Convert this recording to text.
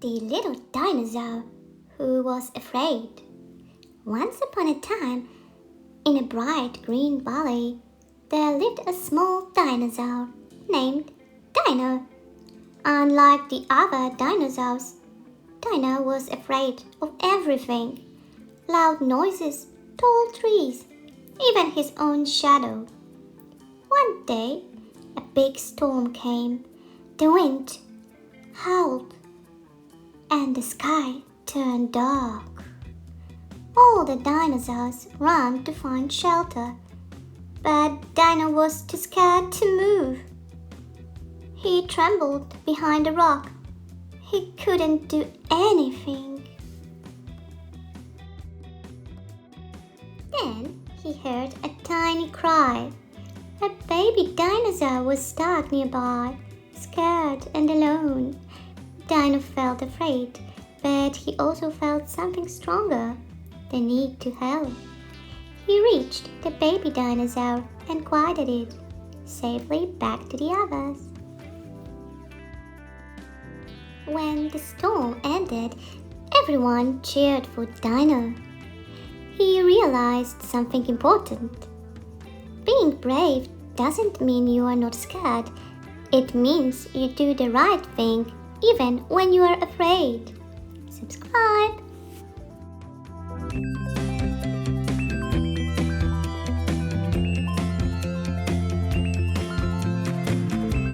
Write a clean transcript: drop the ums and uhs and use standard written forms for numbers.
The little dinosaur who was afraid. Once upon a time, in a bright green valley, there lived a small dinosaur named Dino. Unlike the other dinosaurs, Dino was afraid of everything: loud noises, tall trees, even his own shadow. One day, a big storm came. The wind howled, and the sky turned dark. All the dinosaurs ran to find shelter, but Dino was too scared to move. He trembled behind a rock. He couldn't do anything. Then he heard a tiny cry. A baby dinosaur was stuck nearby, scared and alone. Dino felt afraid, but he also felt something stronger: the need to help. He reached the baby dinosaur and guided it safely back to the others. When the storm ended, everyone cheered for Dino. He realized something important. Being brave doesn't mean you are not scared. It means you do the right thing even when you are afraid. Subscribe!